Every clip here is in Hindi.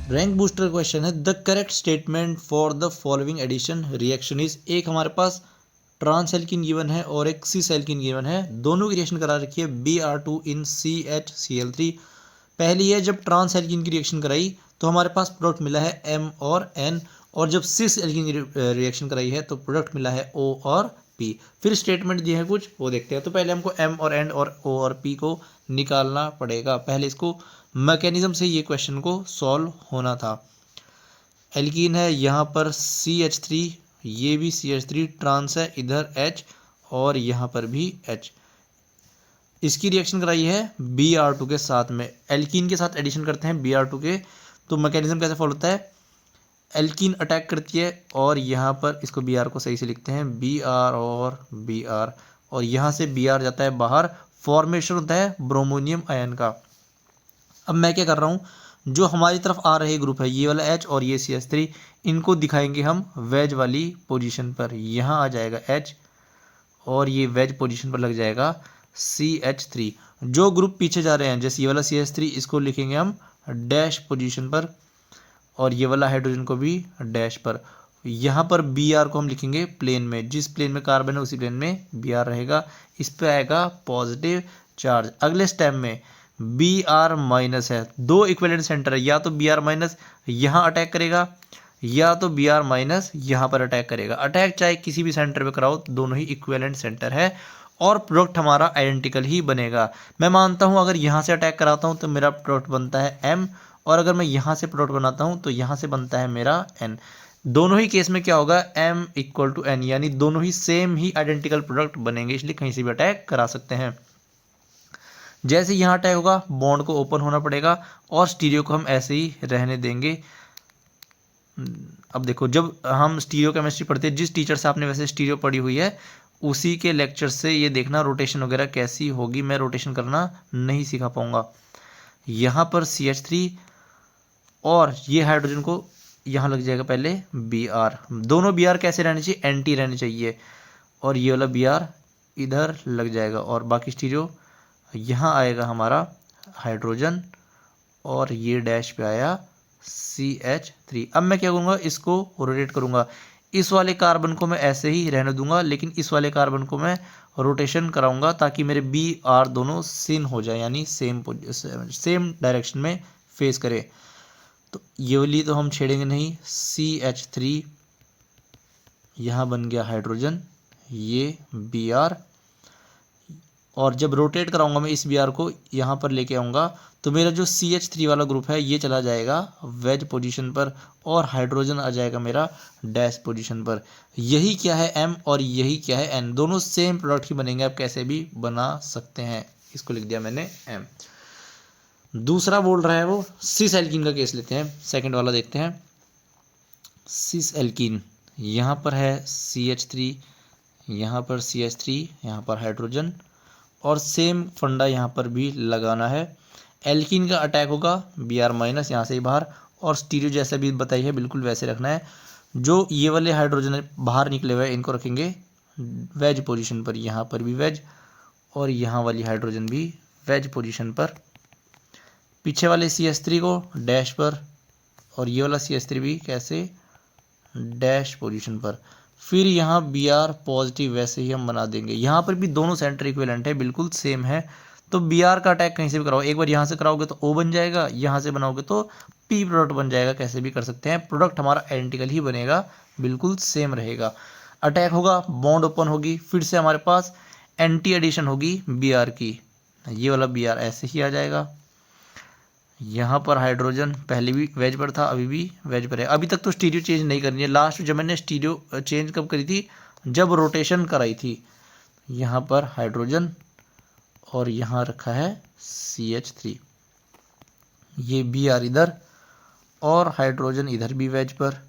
रैंक बूस्टर क्वेश्चन है, the correct statement for the following addition reaction is. एक हमारे पास ट्रांस एल्कीन गिवन है और एक सिस एल्कीन गिवन है, दोनों की रिएक्शन करा रखी है Br2 इन CHCl3। पहली है जब ट्रांस एल्कीन की रिएक्शन कराई तो हमारे पास प्रोडक्ट मिला है M और N, और जब सिस एल्कीन की रिएक्शन कराई है तो प्रोडक्ट मिला है O और P। फिर स्टेटमेंट दिए हैं कुछ, वो देखते हैं। तो पहले हमको M और N और O और P को निकालना पड़ेगा। पहले इसको मैकेनिज्म से ये क्वेश्चन को सॉल्व होना था। एल्कीन है यहाँ पर CH3, ये भी CH3, ट्रांस है इधर H और यहाँ पर भी H। इसकी रिएक्शन कराई है Br2 के साथ में, एल्कीन के साथ एडिशन करते हैं Br2 के। तो मैकेनिज्म कैसे फॉलो होता है, एल्कीन अटैक करती है और यहाँ पर इसको Br को सही से लिखते हैं Br और Br, और यहाँ से Br जाता है बाहर, फॉर्मेशन होता है ब्रोमोनियम आयन का। अब मैं क्या कर रहा हूँ, जो हमारी तरफ आ रहे ग्रुप है ये वाला H और ये CH3, इनको दिखाएंगे हम वेज वाली पोजीशन पर। यहाँ आ जाएगा H और ये वेज पोजीशन पर लग जाएगा CH3। जो ग्रुप पीछे जा रहे हैं जैसे ये वाला CH3, इसको लिखेंगे हम डैश पोजीशन पर, और ये वाला हाइड्रोजन को भी डैश पर। यहाँ पर Br को हम लिखेंगे प्लेन में, जिस प्लेन में कार्बन है उसी प्लेन में Br रहेगा। इस पे आएगा पॉजिटिव चार्ज। अगले स्टेप में Br माइनस है, दो इक्विवेलेंट सेंटर है, या तो Br माइनस यहाँ अटैक करेगा या तो Br माइनस यहाँ पर अटैक करेगा। अटैक चाहे किसी भी सेंटर पे कराओ, दोनों ही इक्विवेलेंट सेंटर है और प्रोडक्ट हमारा आइडेंटिकल ही बनेगा। मैं मानता हूँ अगर यहाँ से अटैक कराता हूँ तो मेरा प्रोडक्ट बनता है M, और अगर मैं यहाँ से प्रोडक्ट बनाता हूँ तो यहाँ से बनता है मेरा N। दोनों ही केस में क्या होगा, M इक्वल टू N, यानी दोनों ही सेम ही आइडेंटिकल प्रोडक्ट बनेंगे, इसलिए कहीं से भी अटैक करा सकते हैं। जैसे यहाँ अटैक होगा बॉन्ड को ओपन होना पड़ेगा और स्टीरियो को हम ऐसे ही रहने देंगे। अब देखो, जब हम स्टीरियो केमिस्ट्री पढ़ते हैं, जिस टीचर से आपने वैसे स्टीरियो पढ़ी हुई है उसी के लेक्चर से ये देखना रोटेशन वगैरह कैसी होगी। मैं रोटेशन करना नहीं सिखा पाऊंगा। यहाँ पर CH3 और ये हाइड्रोजन को यहाँ लग जाएगा पहले Br। दोनों Br कैसे रहने चाहिए, एंटी रहने चाहिए, और ये वाला Br इधर लग जाएगा, और बाकी स्टीरियो यहाँ आएगा हमारा हाइड्रोजन, और ये डैश पे आया CH3। अब मैं क्या करूँगा, इसको रोटेट करूँगा। इस वाले कार्बन को मैं ऐसे ही रहने दूंगा, लेकिन इस वाले कार्बन को मैं रोटेशन कराऊंगा ताकि मेरे Br दोनों सिन हो जाए, यानी सेम डायरेक्शन में फेस करे। तो ये वाली तो हम छेड़ेंगे नहीं, CH3 यहाँ बन गया हाइड्रोजन, ये Br, और जब रोटेट कराऊंगा मैं इस Br को यहाँ पर लेके आऊँगा तो मेरा जो CH3 वाला ग्रुप है ये चला जाएगा वेज पोजीशन पर, और हाइड्रोजन आ जाएगा मेरा डैश पोजीशन पर। यही क्या है M और यही क्या है N, दोनों सेम प्रोडक्ट ही बनेंगे, आप कैसे भी बना सकते हैं। इसको लिख दिया मैंने M। दूसरा बोल रहा है वो सिस एल्कीन का केस लेते हैं, सेकंड वाला देखते हैं। सिस एल्कीन, यहाँ पर है CH3, यहाँ पर CH3, यहाँ पर हाइड्रोजन, और सेम फंडा यहाँ पर भी लगाना है। एल्कीन का अटैक होगा Br माइनस यहाँ से ही बाहर, और स्टीरियो जैसा भी बताई है बिल्कुल वैसे रखना है। जो ये वाले हाइड्रोजन बाहर निकले हुए हैं इनको रखेंगे वेज पोजीशन पर, यहाँ पर भी वेज, और यहाँ वाली हाइड्रोजन भी वेज पोजीशन पर। पीछे वाले CH3 को डैश पर, और ये वाला CH3 भी कैसे डैश पोजीशन पर। फिर यहाँ Br पॉजिटिव वैसे ही हम बना देंगे। यहाँ पर भी दोनों सेंटर इक्विवेलेंट है, बिल्कुल सेम है। तो Br का अटैक कहीं से भी कराओ, एक बार यहाँ से कराओगे तो O बन जाएगा, यहाँ से बनाओगे तो P प्रोडक्ट बन जाएगा, कैसे भी कर सकते हैं। प्रोडक्ट हमारा आइडेंटिकल ही बनेगा, बिल्कुल सेम रहेगा। अटैक होगा, बॉन्ड ओपन होगी, फिर से हमारे पास एंटी एडिशन होगी Br की, ये वाला Br ऐसे ही आ जाएगा। यहाँ पर हाइड्रोजन पहले भी वेज पर था, अभी भी वेज पर है। अभी तक तो स्टीरियो चेंज नहीं करनी है। लास्ट जब मैंने स्टीरियो चेंज कब करी थी, जब रोटेशन कराई थी। यहाँ पर हाइड्रोजन और यहाँ रखा है CH3, ये Br इधर, और हाइड्रोजन इधर भी वेज पर,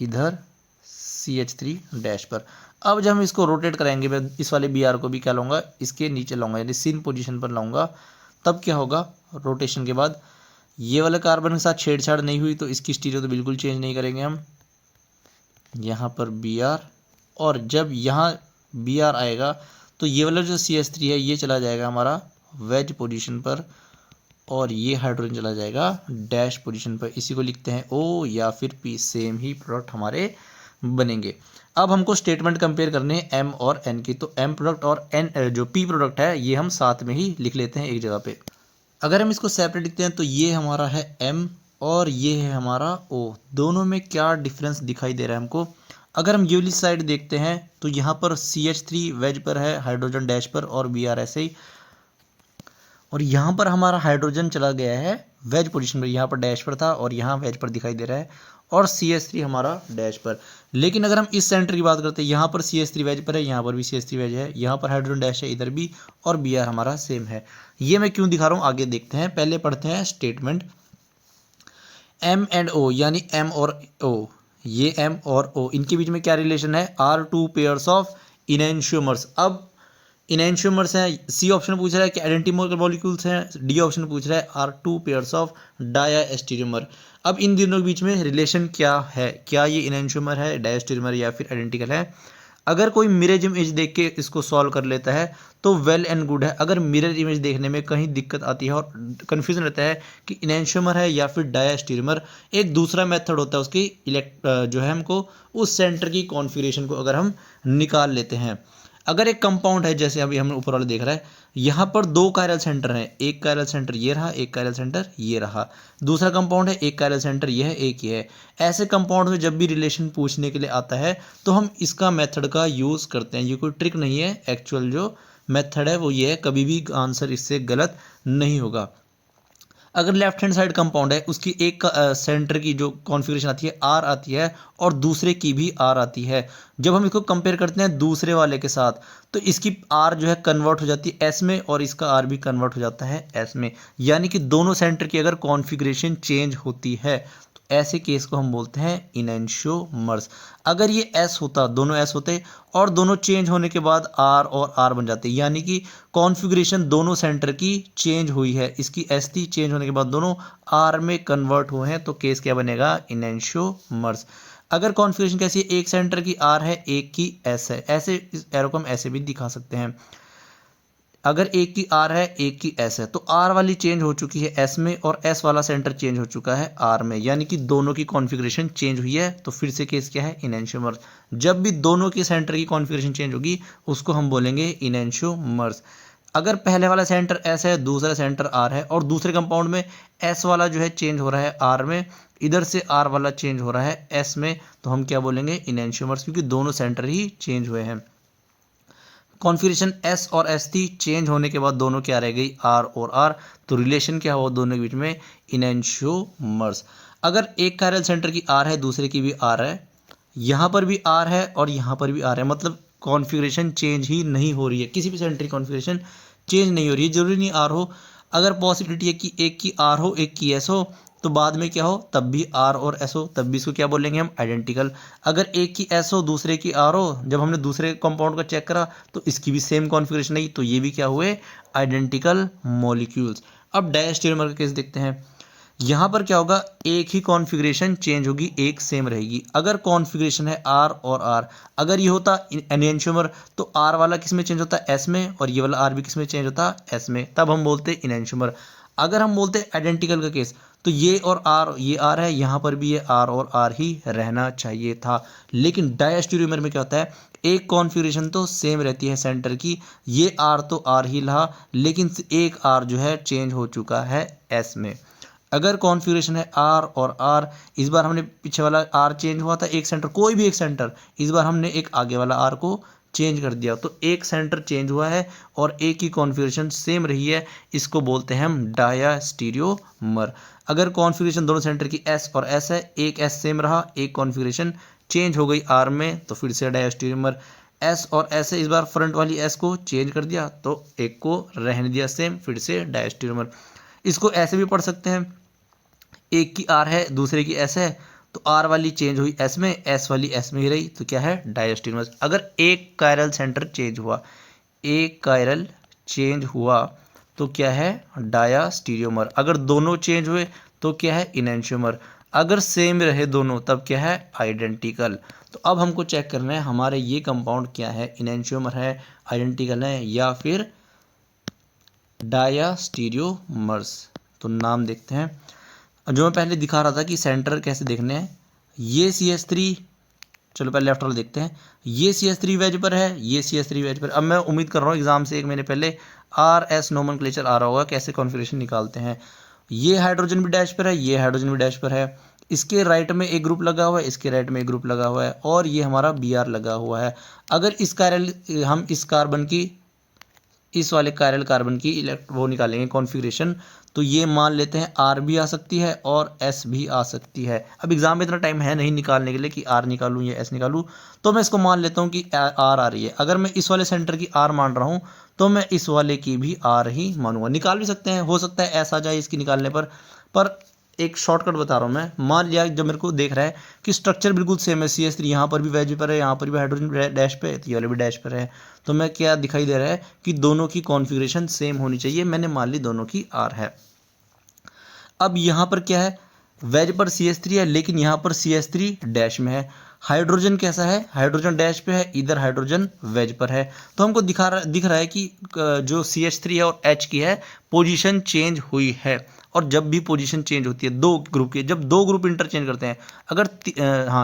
इधर CH3 डैश पर। अब जब हम इसको रोटेट कराएंगे, मैं इस वाले Br को भी क्या लाऊंगा, इसके नीचे लाऊंगा, यानी सिन पोजीशन पर लाऊंगा। तब क्या होगा, रोटेशन के बाद ये वाले कार्बन के साथ छेड़छाड़ नहीं हुई तो इसकी स्टीरियो तो बिल्कुल चेंज नहीं करेंगे हम। यहाँ पर Br, और जब यहाँ Br आएगा तो ये वाला जो CH3 है ये चला जाएगा हमारा वेज पोजीशन पर, और ये हाइड्रोजन चला जाएगा डैश पोजीशन पर, इसी को लिखते हैं O या फिर P, सेम ही प्रोडक्ट हमारे बनेंगे। अब हमको स्टेटमेंट कंपेयर करने हैं M और N की, तो M प्रोडक्ट और N जो P प्रोडक्ट है ये हम साथ में ही लिख लेते हैं एक जगह पे। अगर हम इसको सेपरेट लिखते हैं तो ये हमारा है M और ये है हमारा O, दोनों में क्या डिफरेंस दिखाई दे रहा है हमको। अगर हम ये वाली साइड देखते हैं तो यहाँ पर CH3 वेज पर है, हाइड्रोजन डैश पर, और Br ऐसे ही, और यहाँ पर हमारा हाइड्रोजन चला गया है वेज पोजीशन पर, यहाँ पर डैश पर था और यहाँ वेज पर दिखाई दे रहा है, और CH3 हमारा डैश पर। लेकिन अगर हम इस सेंटर की बात करते हैं, यहाँ पर CH3 वेज पर है, यहाँ पर भी CH3 वेज है, यहाँ पर हाइड्रोजन डैश है इधर भी, और Br हमारा सेम है। ये मैं क्यों दिखा रहा हूँ आगे देखते हैं, पहले पढ़ते हैं स्टेटमेंट। M एंड O यानी M और O, ये M और O इनके बीच में क्या रिलेशन है, आर टू पेयर्स ऑफ इनैंशियोमर्स। अब इनैंशियोमर्स हैं, सी ऑप्शन पूछ रहा है कि आइडेंटिमोलर मॉलिक्यूल्स हैं, डी ऑप्शन पूछ रहा है आर टू पेयर्स ऑफ डायास्टीरियोमर। अब इन दोनों के बीच में रिलेशन क्या है, क्या ये इनैंशियोमर है, डायास्टीरियोमर या फिर आइडेंटिकल है। अगर कोई मिरर इमेज देख के इसको सॉल्व कर लेता है तो वेल एंड गुड है। अगर मिरर इमेज देखने में कहीं दिक्कत आती है और कन्फ्यूजन रहता है कि इनैंशियोमर है या फिर डायास्टीरियोमर, एक दूसरा मेथड होता है उसकी जो है हमको उस सेंटर की कॉन्फ़िगरेशन को अगर हम निकाल लेते हैं। अगर एक कंपाउंड है, जैसे अभी हमने ऊपर वाला देख रहा है, यहाँ पर दो कायरल सेंटर हैं, एक कायरल सेंटर ये रहा, एक कायरल सेंटर ये रहा। दूसरा कंपाउंड है, एक कायरल सेंटर ये है, एक ये है। ऐसे कंपाउंड में जब भी रिलेशन पूछने के लिए आता है तो हम इसका मेथड का यूज़ करते हैं। ये कोई ट्रिक नहीं है, एक्चुअल जो मेथड है वो ये है, कभी भी आंसर इससे गलत नहीं होगा। अगर लेफ्ट हैंड साइड कंपाउंड है, उसकी एक सेंटर की जो कॉन्फ़िगरेशन आती है आर आती है और दूसरे की भी आर आती है। जब हम इसको कंपेयर करते हैं दूसरे वाले के साथ तो इसकी आर जो है कन्वर्ट हो जाती है एस में और इसका आर भी कन्वर्ट हो जाता है एस में, यानी कि दोनों सेंटर की अगर कॉन्फ़िगरेशन चेंज होती है तो ऐसे केस को हम बोलते हैं इनैंशियोमर्स। अगर ये एस होता, दोनों एस होते और दोनों चेंज होने के बाद आर और आर बन जाते, यानी कि कॉन्फ़िगरेशन दोनों सेंटर की चेंज हुई है, इसकी एस थी, चेंज होने के बाद दोनों आर में कन्वर्ट हुए हैं, तो केस क्या बनेगा, इनैंशियोमर्स। अगर कॉन्फ़िगरेशन कैसी है, एक सेंटर की आर है, एक की एस है, ऐसे इस एरो को हम ऐसे भी दिखा सकते हैं। अगर एक की आर है, एक की एस है, तो आर वाली चेंज हो चुकी है एस में और एस वाला सेंटर चेंज हो चुका है आर में, यानी कि दोनों की कॉन्फ़िगरेशन चेंज हुई है। तो फिर से केस क्या है, इनैंशियोमर्स। जब भी दोनों की सेंटर की कॉन्फ़िगरेशन चेंज होगी उसको हम बोलेंगे इनैंशियोमर्स। अगर पहले वाला सेंटर एस है, दूसरा सेंटर आर है और दूसरे कंपाउंड में एस वाला जो है चेंज हो रहा है आर में, इधर से आर वाला चेंज हो रहा है एस में, तो हम क्या बोलेंगे, इनैंशियोमर्स, क्योंकि दोनों सेंटर ही चेंज हुए हैं। कॉन्फ़िगरेशन एस और एस थी, चेंज होने के बाद दोनों क्या रह गई, आर और आर, तो रिलेशन क्या हुआ दोनों के बीच में, इनैंशियोमर्स। अगर एक कायरल सेंटर की आर है, दूसरे की भी आर है, यहाँ पर भी आर है और यहाँ पर भी आर है, मतलब कॉन्फ़िगरेशन चेंज ही नहीं हो रही है, किसी भी सेंटर की कॉन्फ़िगरेशन चेंज नहीं हो रही है, जरूरी नहीं आर हो। अगर पॉसिबिलिटी है कि एक की आर हो एक की एस हो तो बाद में क्या हो, तब भी आर और एस हो, तब भी इसको क्या बोलेंगे हम, आइडेंटिकल। अगर एक की एस हो दूसरे की आर हो, जब हमने दूसरे कंपाउंड का चेक करा तो इसकी भी सेम कॉन्फ़िगरेशन नहीं, तो ये भी क्या हुए, आइडेंटिकल मॉलिक्यूल्स। अब डायस्टेरियोमर का केस देखते हैं। यहाँ पर क्या होगा, एक ही कॉन्फ़िगरेशन चेंज होगी, एक सेम रहेगी। अगर कॉन्फ़िगरेशन है आर और आर, अगर ये होता इनैंशियोमर तो आर वाला किस में चेंज होता है, एस में, और ये वाला आर भी किस में चेंज होता है, एस में, तब हम बोलते इनैंशियोमर। अगर हम बोलते आइडेंटिकल का केस, तो ये और आर, ये आर है, यहाँ पर भी ये आर और आर ही रहना चाहिए था। लेकिन डायस्टेरियोमर में क्या होता है, एक कॉन्फ़िगरेशन तो सेम रहती है सेंटर की, ये आर तो आर ही रहा, लेकिन एक आर जो है चेंज हो चुका है एस में। अगर कॉन्फ़िगरेशन है आर और आर, इस बार हमने पीछे वाला आर चेंज हुआ था, एक सेंटर, कोई भी एक सेंटर, इस बार हमने एक आगे वाला आर को चेंज कर दिया, तो एक सेंटर चेंज हुआ है और एक ही कॉन्फ़िगरेशन सेम रही है, इसको बोलते हैं हम डायास्टीरियोमर। अगर कॉन्फ़िगरेशन दोनों सेंटर की एस और एस है, एक एस सेम रहा, एक कॉन्फ़िगरेशन चेंज हो गई आर में, तो फिर से डायस्टीरियोमर। एस और एस है, इस बार फ्रंट वाली एस को चेंज कर दिया तो एक को रहने दिया सेम, फिर से डायस्टीरियोमर। इसको ऐसे भी पढ़ सकते हैं, एक की आर है दूसरे की एस है, तो आर वाली चेंज हुई एस में, एस वाली एस में ही रही, तो क्या है, डायस्टीरियोमर। अगर एक कायरल सेंटर चेंज हुआ, एक कायरल चेंज हुआ तो क्या है, डायास्टीरियोमर। अगर दोनों चेंज हुए तो क्या है, इनैंशियोमर। अगर सेम रहे दोनों तब क्या है, आइडेंटिकल। तो अब हमको चेक करना है हमारे ये कंपाउंड क्या है, इनैंशियोमर है, आइडेंटिकल है या फिर डायास्टीरियोमर्स। तो नाम देखते हैं। जो मैं पहले दिखा रहा था कि सेंटर कैसे देखने हैं, ये CH3, चलो पहले लेफ्ट वाला देखते हैं। ये CH3 वेज पर है, ये CH3 वेज पर। अब मैं उम्मीद कर रहा हूँ एग्जाम से एक महीने पहले RS नोमेनक्लेचर आ रहा होगा, कैसे कॉन्फ़िगरेशन निकालते हैं। ये हाइड्रोजन भी डैश पर है, ये हाइड्रोजन भी डैश पर है। इसके राइट में एक ग्रुप लगा हुआ है, इसके राइट में एक ग्रुप लगा हुआ है, और ये हमारा Br लगा हुआ है। अगर इस कार्बन हम इस कार्बन की, इस वाले कायरल कार्बन की वो निकालेंगे कॉन्फ़िगरेशन, तो ये मान लेते हैं R भी आ सकती है और S भी आ सकती है। अब एग्जाम में इतना टाइम है नहीं निकालने के लिए कि R निकालूं या S निकालूं, तो मैं इसको मान लेता हूं कि R आ रही है। अगर मैं इस वाले सेंटर की R मान रहा हूं तो मैं इस वाले की भी R ही मानूंगा। निकाल भी सकते हैं, हो सकता है S आ जाए इसकी निकालने पर एक शॉर्टकट बता रहा हूँ मैं। मान लिया जब मेरे को देख रहा है कि स्ट्रक्चर बिल्कुल सेम है, CH3 यहाँ पर भी वेज पर है, यहाँ पर भी हाइड्रोजन डैश पे है, तो ये वाले भी डैश पर है, तो मैं क्या दिखाई दे रहा है कि दोनों की कॉन्फ़िगरेशन सेम होनी चाहिए। मैंने मान ली दोनों की R है। अब यहाँ पर क्या है, वेज पर CH3 है, लेकिन यहाँ पर CH3 डैश में है। हाइड्रोजन कैसा है, हाइड्रोजन डैश पे है, इधर हाइड्रोजन वेज पर है। तो हमको दिख रहा है कि जो CH3 है और H की है पोजीशन चेंज हुई है। और जब भी पोजीशन चेंज होती है दो ग्रुप की, जब दो ग्रुप इंटरचेंज करते हैं,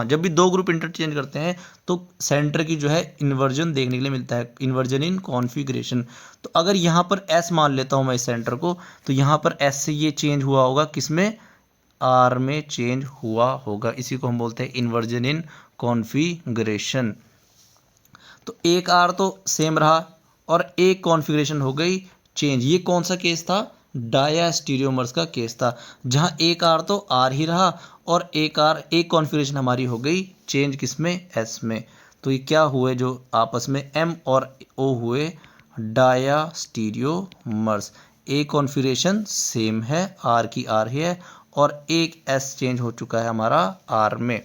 जब भी दो ग्रुप इंटरचेंज करते हैं तो सेंटर की जो है इन्वर्जन देखने के लिए मिलता है, इन्वर्जन इन कॉन्फ़िगरेशन। तो अगर यहाँ पर S मान लेता हूँ मैं इस सेंटर को, तो यहाँ पर S से ये चेंज हुआ होगा, किसमें, R में चेंज हुआ होगा। इसी को हम बोलते हैं इन्वर्जन इन कॉन्फ़िगरेशन। तो एक R तो सेम रहा और एक कॉन्फ़िगरेशन हो गई चेंज। ये कौन सा केस था, डायास्टीरियोमर्स का केस था, जहां एक R तो R ही रहा और एक कॉन्फ़िगरेशन हमारी हो गई चेंज, किसमें, S में। तो ये क्या हुए, जो आपस में M और O हुए डायास्टीरियोमर्स। एक कॉन्फ़िगरेशन सेम है, R की R ही है, और एक S चेंज हो चुका है हमारा R में।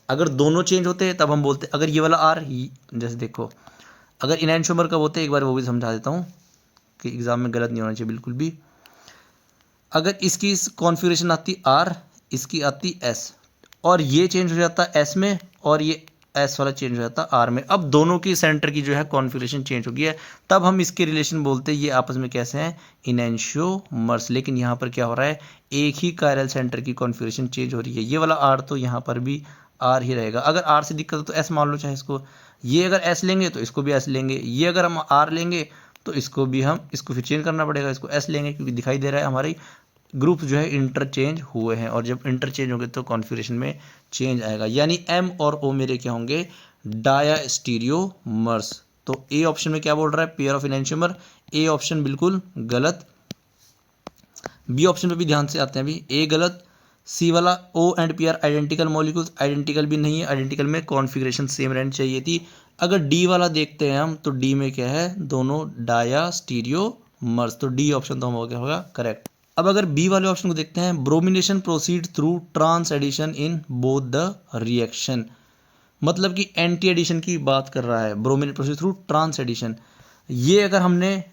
अगर दोनों चेंज होते तब हम बोलते, अगर ये वाला R, जैसे देखो, अगर इनैंशोमर कब होते, एक बार वो भी समझा देता हूँ कि एग्जाम में गलत नहीं होना चाहिए बिल्कुल भी। अगर इसकी कॉन्फ़िगरेशन आती R, इसकी आती S, और ये चेंज हो जाता S में और ये S वाला चेंज हो जाता R में। अब दोनों की सेंटर की जो है कॉन्फ़िगरेशन चेंज हो गई है, तब हम इसके रिलेशन बोलते हैं ये आपस में कैसे हैं, इनैंशियोमर्स। लेकिन यहाँ पर क्या हो रहा है, एक ही कायरल सेंटर की कॉन्फ़िगरेशन चेंज हो रही है। ये वाला R तो यहाँ पर भी R ही रहेगा। अगर R से दिक्कत हो तो S मान लो चाहे इसको, ये अगर S लेंगे तो इसको भी S लेंगे, ये अगर हम R लेंगे तो इसको भी हम, इसको फिर चेंज करना पड़ेगा, इसको S लेंगे, क्योंकि दिखाई दे रहा है हमारी ग्रुप जो है इंटरचेंज हुए हैं, और जब इंटरचेंज होंगे तो कॉन्फ़िगरेशन में चेंज आएगा। यानी M और O मेरे क्या होंगे, डायास्टीरियोमर्स। तो ए ऑप्शन में क्या बोल रहा है, पेयर ऑफ इनैंशियोमर। ए ऑप्शन बिल्कुल गलत। बी ऑप्शन पे भी ध्यान से आते हैं अभी, ए गलत। सी वाला O and P are identical molecules, identical भी नहीं है, आइडेंटिकल में कॉन्फ़िगरेशन सेम रहनी चाहिए थी। अगर डी वाला देखते हैं हम, तो डी में क्या है, दोनों डायास्टीरियोमर्स, तो डी ऑप्शन तो हम हो गया होगा करेक्ट। अब अगर बी वाले ऑप्शन को देखते हैं, bromination proceed through trans addition in both the reaction, मतलब कि एंटी एडिशन की बात कर रहा है, bromination proceed through trans addition. ये अगर हमने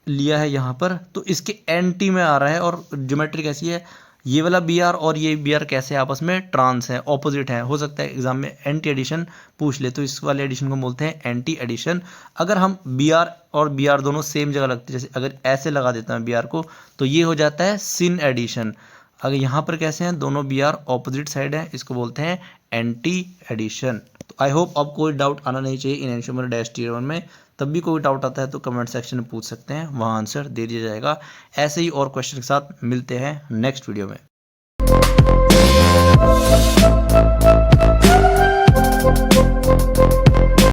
लिया है यहाँ पर, तो इसके एंटी में आ रहा है, और ज्योमेट्री कैसी है, ये वाला Br और ये Br कैसे आपस में ट्रांस है, ऑपोजिट है। हो सकता है एग्जाम में एंटी एडिशन पूछ ले, तो इस वाले एडिशन को बोलते हैं एंटी एडिशन। अगर हम Br और Br दोनों सेम जगह लगते हैं, जैसे अगर ऐसे लगा देता है Br को, तो ये हो जाता है सिन एडिशन। अगर यहाँ पर कैसे हैं, दोनों Br ऑपोजिट साइड है, इसको बोलते हैं एंटी एडिशन। तो आई होप अब कोई डाउट आना नहीं चाहिए इनैंशियोमर डैश टियर 1 में। तब भी कोई डाउट आता है तो कमेंट सेक्शन में पूछ सकते हैं, वहाँ आंसर दे दिया जाएगा। ऐसे ही और क्वेश्चन के साथ मिलते हैं नेक्स्ट वीडियो में।